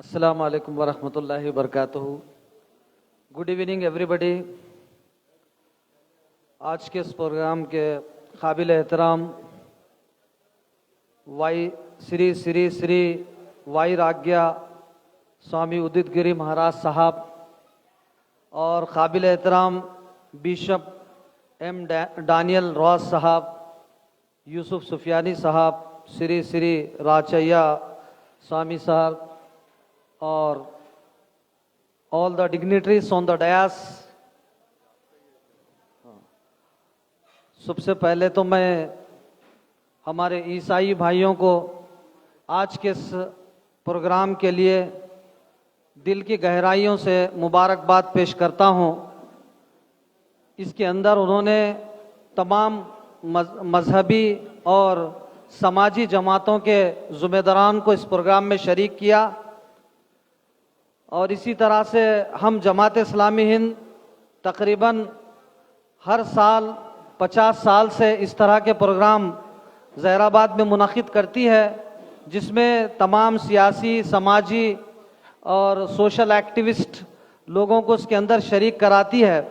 السلام علیکم ورحمۃ اللہ وبرکاتہ. گڈ ایوننگ ایوری بڈی. آج کے اس پروگرام کے قابل احترام سری سری سری وائی راگیا سوامی ادت گری مہاراج صاحب اور قابل احترام بیشپ ایم ڈانیل راس صاحب، یوسف سفیانی صاحب، سری سری راچیا سوامی صاحب اور all the dignitaries on the dais. سب سے پہلے تو میں ہمارے عیسائی بھائیوں کو آج کے اس پروگرام کے لیے دل کی گہرائیوں سے مبارکباد پیش کرتا ہوں. اس کے اندر انہوں نے تمام مذہبی اور سماجی جماعتوں کے ذمہ داران کو اس پروگرام میں شریک کیا، اور اسی طرح سے ہم جماعت اسلامی ہند تقریباً ہر سال 50 سال سے اس طرح کے پروگرام ظہیر آباد میں منعقد کرتی ہے، جس میں تمام سیاسی، سماجی اور سوشل ایکٹیوسٹ لوگوں کو اس کے اندر شریک کراتی ہے.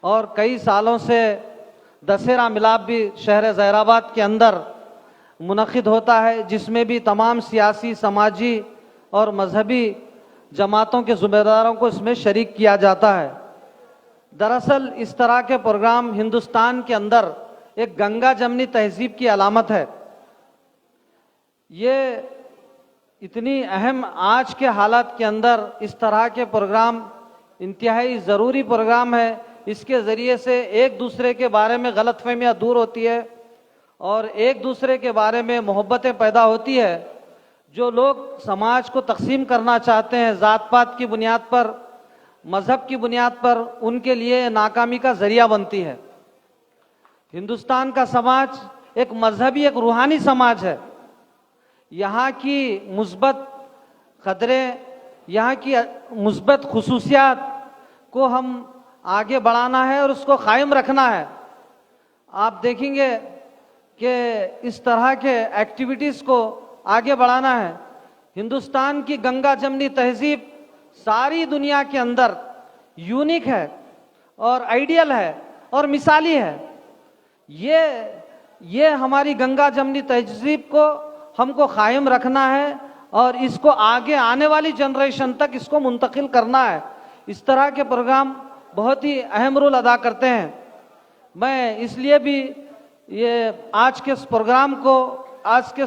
اور کئی سالوں سے دسہرہ ملاپ بھی شہر ظہیر آباد کے اندر منعقد ہوتا ہے، جس میں بھی تمام سیاسی، سماجی اور مذہبی جماعتوں کے ذمہ داروں کو اس میں شریک کیا جاتا ہے. دراصل اس طرح کے پروگرام ہندوستان کے اندر ایک گنگا جمنی تہذیب کی علامت ہے. یہ اتنی اہم آج کے حالات کے اندر اس طرح کے پروگرام انتہائی ضروری پروگرام ہے. اس کے ذریعے سے ایک دوسرے کے بارے میں غلط فہمیاں دور ہوتی ہے اور ایک دوسرے کے بارے میں محبتیں پیدا ہوتی ہے. جو لوگ سماج کو تقسیم کرنا چاہتے ہیں ذات پات کی بنیاد پر، مذہب کی بنیاد پر، ان کے لیے ناکامی کا ذریعہ بنتی ہے. ہندوستان کا سماج ایک مذہبی، ایک روحانی سماج ہے. یہاں کی مثبت قدریں، یہاں کی مثبت خصوصیات کو ہم آگے بڑھانا ہے اور اس کو قائم رکھنا ہے. آپ دیکھیں گے کہ اس طرح کے ایکٹیویٹیز کو آگے بڑھانا ہے. ہندوستان کی گنگا جمنی تہذیب ساری دنیا کے اندر یونیک ہے اور آئیڈیل ہے اور مثالی ہے. یہ ہماری گنگا جمنی تہذیب کو ہم کو قائم رکھنا ہے اور اس کو آگے آنے والی جنریشن تک اس کو منتقل کرنا ہے. اس طرح کے پروگرام بہت ہی اہم رول ادا کرتے ہیں. میں اس لیے بھی یہ آج کے اس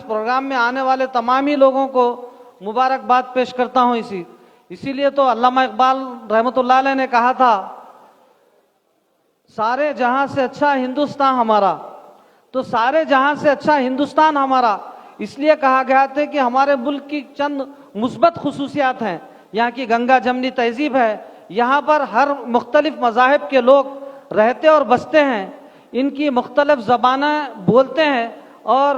پروگرام میں آنے والے تمامی لوگوں کو مبارکباد پیش کرتا ہوں. اسی لیے تو علامہ اقبال رحمۃ اللہ علیہ نے کہا تھا، سارے جہاں سے اچھا ہندوستان ہمارا، تو سارے جہاں سے اچھا ہندوستان ہمارا اس لیے کہا گیا تھا کہ ہمارے ملک کی چند مثبت خصوصیات ہیں. یہاں کی گنگا جمنی تہذیب ہے، یہاں پر ہر مختلف مذاہب کے لوگ رہتے اور بستے ہیں، ان کی مختلف زبانیں بولتے ہیں اور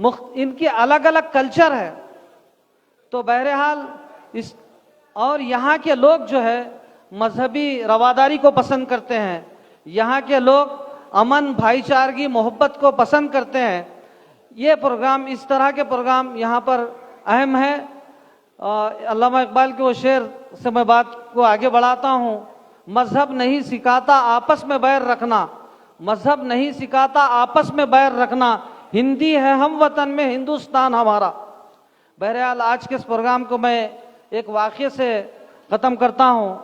ان کی الگ الگ کلچر ہے. تو بہرحال اور یہاں کے لوگ جو ہے مذہبی رواداری کو پسند کرتے ہیں، یہاں کے لوگ امن، بھائی چارگی، محبت کو پسند کرتے ہیں. یہ پروگرام، اس طرح کے پروگرام یہاں پر اہم ہے. علامہ اقبال کے وہ شعر سے میں بات کو آگے بڑھاتا ہوں. مذہب نہیں سکھاتا آپس میں بیر رکھنا، مذہب نہیں سکھاتا آپس میں بیر رکھنا، ہندی ہے ہم وطن میں ہندوستان ہمارا. بہرحال آج کے اس پروگرام کو میں ایک واقعے سے ختم کرتا ہوں.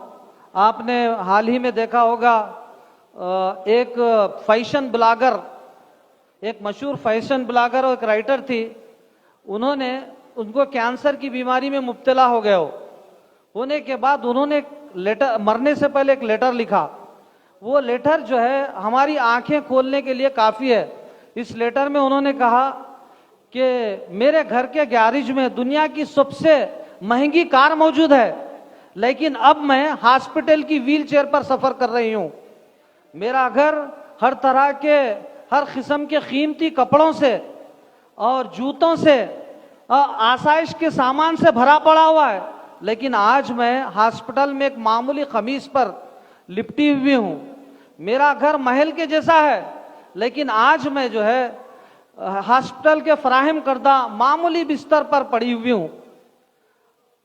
آپ نے حال ہی میں دیکھا ہوگا ایک فیشن بلاگر، ایک مشہور فیشن بلاگر اور ایک رائٹر تھی، ان کو کینسر کی بیماری میں مبتلا ہو گئے ہونے کے بعد انہوں نے مرنے سے پہلے ایک لیٹر لکھا. وہ لیٹر جو ہے ہماری آنکھیں کھولنے کے لیے کافی ہے. اس لیٹر میں انہوں نے کہا کہ میرے گھر کے گیراج میں دنیا کی سب سے مہنگی کار موجود ہے، لیکن اب میں ہاسپٹل کی ویل چیئر پر سفر کر رہی ہوں. میرا گھر ہر طرح کے، ہر قسم کے قیمتی کپڑوں سے اور جوتوں سے، آسائش کے سامان سے بھرا پڑا ہوا ہے، لیکن آج میں ہاسپٹل میں ایک معمولی قمیص پر لپٹی ہوئی ہوں. میرا گھر محل کے جیسا ہے، لیکن آج میں جو ہے ہاسپٹل کے فراہم کردہ معمولی بستر پر پڑی ہوئی ہوں.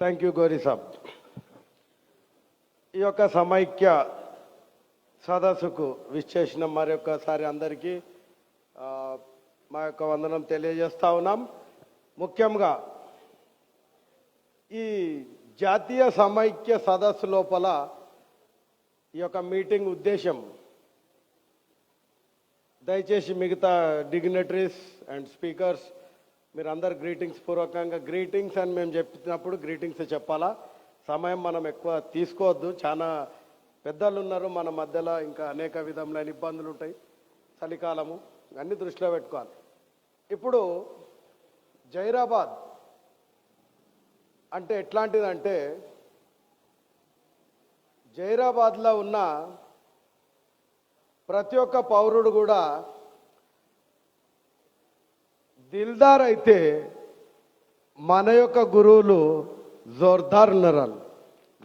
థ్యాంక్ యూ గౌరీ సాబ్. ఈ యొక్క సమైక్య సదస్సుకు విచ్చేసిన మరొకసారి అందరికీ మా యొక్క వందనం తెలియజేస్తా ఉన్నాం. ముఖ్యంగా ఈ జాతీయ సమైక్య సదస్సు లోపల ఈ యొక్క మీటింగ్ ఉద్దేశం, దయచేసి మిగతా డిగ్నిటరీస్ అండ్ స్పీకర్స్ మీరందరు గ్రీటింగ్స్ పూర్వకంగా గ్రీటింగ్స్ అని మేము చెప్పినప్పుడు గ్రీటింగ్స్ చెప్పాలా. సమయం మనం ఎక్కువ తీసుకోవద్దు. చాలా పెద్దలు ఉన్నారు మన మధ్యలో, ఇంకా అనేక విధములైన ఇబ్బందులు ఉంటాయి, చలికాలము, అన్ని దృష్టిలో పెట్టుకోవాలి. ఇప్పుడు జైరాబాద్ అంటే ఎట్లాంటిదంటే, జైరాబాద్లో ఉన్న ప్రతి ఒక్క పౌరుడు కూడా దిల్దార్ అయితే మన యొక్క గురువులు జోర్దార్ ఉన్నారు.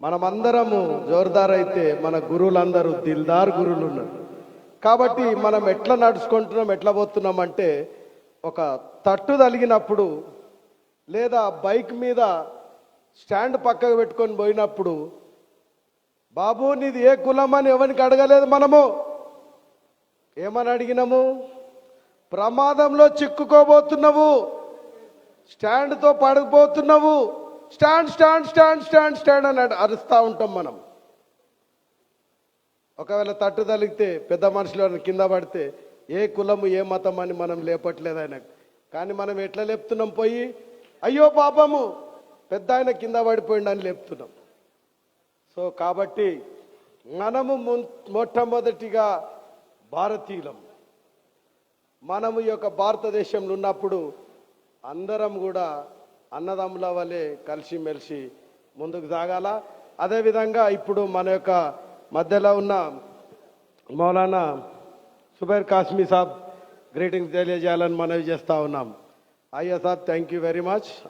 మనమందరము జోర్దార్ అయితే మన గురువులందరూ దిల్దార్ గురువులు ఉన్నారు. కాబట్టి మనం ఎట్లా నడుచుకుంటున్నాం, ఎట్లా పోతున్నాం అంటే, ఒక తట్టు తలిగినప్పుడు లేదా బైక్ మీద స్టాండ్ పక్కకు పెట్టుకొని పోయినప్పుడు, బాబు నీది ఏ కులం అని ఎవరికి అడగలేదు. మనము ఏమని అడిగినాము? ప్రమాదంలో చిక్కుకోబోతున్నావు, స్టాండ్తో పడకపోతున్నావు, stand stand stand stand stand అని అరుస్తూ ఉంటాం మనం. ఒకవేళ తట్టు తలిగితే పెద్ద మనుషులు కింద పడితే ఏ కులము ఏ మతం అని మనం లేపట్లేదు ఆయనకు. కానీ మనం ఎట్లా లేపుతున్నాం? పోయి అయ్యో పాపము పెద్ద ఆయన కింద పడిపోయిండని లేపుతున్నాం. సో కాబట్టి మనము మొట్టమొదటిగా భారతీయులం. మనము ఈ యొక్క భారతదేశంలో ఉన్నప్పుడు అందరం కూడా అన్నదమ్ముల వలె కలిసిమెలిసి ముందుకు సాగాల. అదేవిధంగా ఇప్పుడు మన యొక్క మధ్యలో ఉన్న మౌలానా సుబైర్ కాస్మీ సాబ్ గ్రీటింగ్స్ తెలియజేయాలని మనవి చేస్తూ ఉన్నాం. అయ్యా సాబ్, థ్యాంక్ యూ వెరీ మచ్.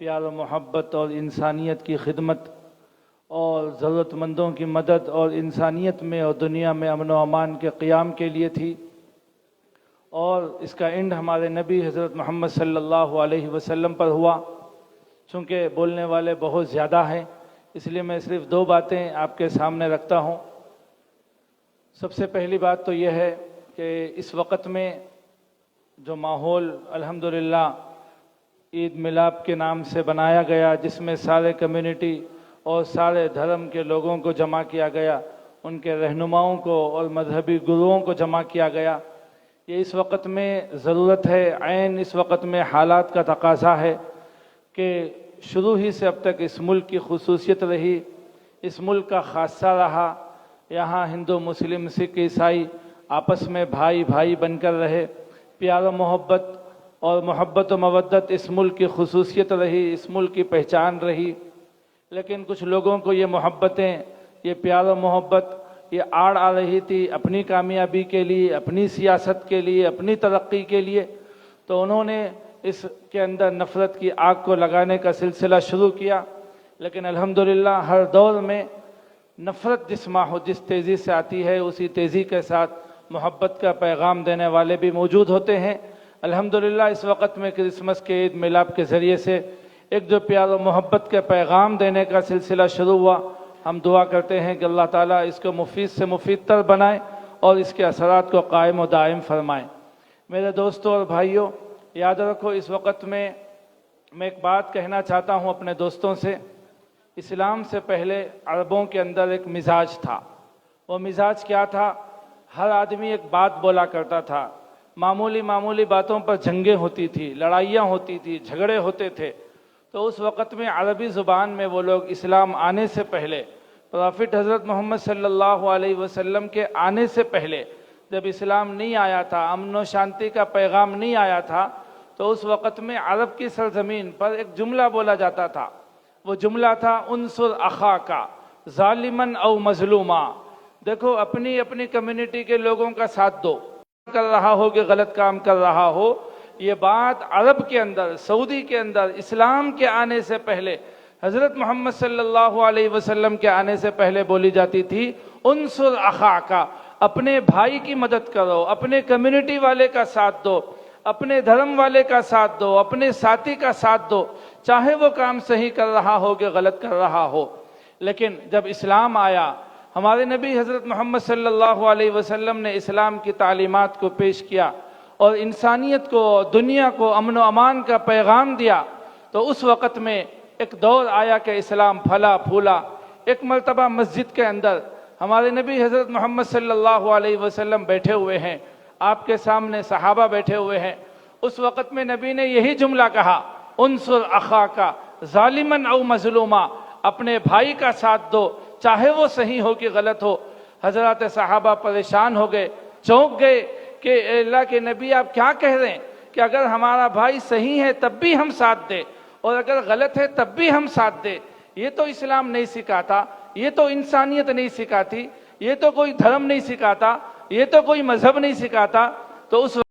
پیار و محبت اور انسانیت کی خدمت اور ضرورت مندوں کی مدد اور انسانیت میں اور دنیا میں امن و امان کے قیام کے لیے تھی، اور اس کا اینڈ ہمارے نبی حضرت محمد صلی اللہ علیہ وسلم پر ہوا۔ چونکہ بولنے والے بہت زیادہ ہیں، اس لیے میں صرف 2 باتیں آپ کے سامنے رکھتا ہوں۔ سب سے پہلی بات تو یہ ہے کہ اس وقت میں جو ماحول الحمدللہ عید میلاد کے نام سے بنایا گیا، جس میں سارے کمیونٹی اور سارے دھرم کے لوگوں کو جمع کیا گیا، ان کے رہنماؤں کو اور مذہبی گروؤں کو جمع کیا گیا، یہ اس وقت میں ضرورت ہے، عین اس وقت میں حالات کا تقاضا ہے کہ شروع ہی سے اب تک اس ملک کی خصوصیت رہی، اس ملک کا خاصہ رہا، یہاں ہندو مسلم سکھ عیسائی آپس میں بھائی بھائی بن کر رہے، پیار و محبت اور محبت و مودت اس ملک کی خصوصیت رہی، اس ملک کی پہچان رہی۔ لیکن کچھ لوگوں کو یہ محبتیں، یہ پیار و محبت یہ آڑ آ رہی تھی اپنی کامیابی کے لیے، اپنی سیاست کے لیے، اپنی ترقی کے لیے، تو انہوں نے اس کے اندر نفرت کی آگ کو لگانے کا سلسلہ شروع کیا۔ لیکن الحمدللہ ہر دور میں نفرت جس تیزی سے آتی ہے، اسی تیزی کے ساتھ محبت کا پیغام دینے والے بھی موجود ہوتے ہیں۔ الحمدللہ اس وقت میں کرسمس کے عید میلاد کے ذریعے سے ایک جو پیار و محبت کے پیغام دینے کا سلسلہ شروع ہوا، ہم دعا کرتے ہیں کہ اللہ تعالیٰ اس کو مفید سے مفید تر بنائے اور اس کے اثرات کو قائم و دائم فرمائے۔ میرے دوستوں اور بھائیوں، یاد رکھو اس وقت میں ایک بات کہنا چاہتا ہوں اپنے دوستوں سے۔ اسلام سے پہلے عربوں کے اندر ایک مزاج تھا۔ وہ مزاج کیا تھا؟ ہر آدمی ایک بات بولا کرتا تھا، معمولی باتوں پر جنگیں ہوتی تھی، لڑائیاں ہوتی تھی، جھگڑے ہوتے تھے۔ تو اس وقت میں عربی زبان میں وہ لوگ اسلام آنے سے پہلے، پروفٹ حضرت محمد صلی اللہ علیہ وسلم کے آنے سے پہلے جب اسلام نہیں آیا تھا، امن و شانتی کا پیغام نہیں آیا تھا، تو اس وقت میں عرب کی سرزمین پر ایک جملہ بولا جاتا تھا۔ وہ جملہ تھا انصر اخاک ظالمن او مظلوما۔ دیکھو اپنی کمیونٹی کے لوگوں کا ساتھ دو، کر رہا ہو کہ غلط کام کر رہا ہو، یہ بات عرب کے اندر، سعودی کے اندر اسلام کے آنے سے پہلے، حضرت محمد صلی اللہ علیہ وسلم کے آنے سے پہلے بولی جاتی تھی۔ انصر اخاک، اپنے بھائی کی مدد کرو، اپنے کمیونٹی والے کا ساتھ دو، اپنے دھرم والے کا ساتھ دو، اپنے ساتھی کا ساتھ دو، چاہے وہ کام صحیح کر رہا ہو کہ غلط کر رہا ہو۔ لیکن جب اسلام آیا، ہمارے نبی حضرت محمد صلی اللہ علیہ وسلم نے اسلام کی تعلیمات کو پیش کیا اور انسانیت کو، دنیا کو امن و امان کا پیغام دیا، تو اس وقت میں ایک دور آیا کہ اسلام پھلا پھولا۔ ایک مرتبہ مسجد کے اندر ہمارے نبی حضرت محمد صلی اللہ علیہ وسلم بیٹھے ہوئے ہیں، آپ کے سامنے صحابہ بیٹھے ہوئے ہیں۔ اس وقت میں نبی نے یہی جملہ کہا، انصر اخاک ظالمن او مظلوما، اپنے بھائی کا ساتھ دو، چاہے وہ صحیح ہو کہ غلط ہو۔ حضرات صحابہ پریشان ہو گئے، چونک گئے کہ اے اللہ کے نبی آپ کیا کہہ رہے ہیں کہ اگر ہمارا بھائی صحیح ہے تب بھی ہم ساتھ دیں اور اگر غلط ہے تب بھی ہم ساتھ دیں؟ یہ تو اسلام نہیں سکھاتا، یہ تو انسانیت نہیں سکھاتی، یہ تو کوئی دھرم نہیں سکھاتا، یہ تو کوئی مذہب نہیں سکھاتا۔ تو اس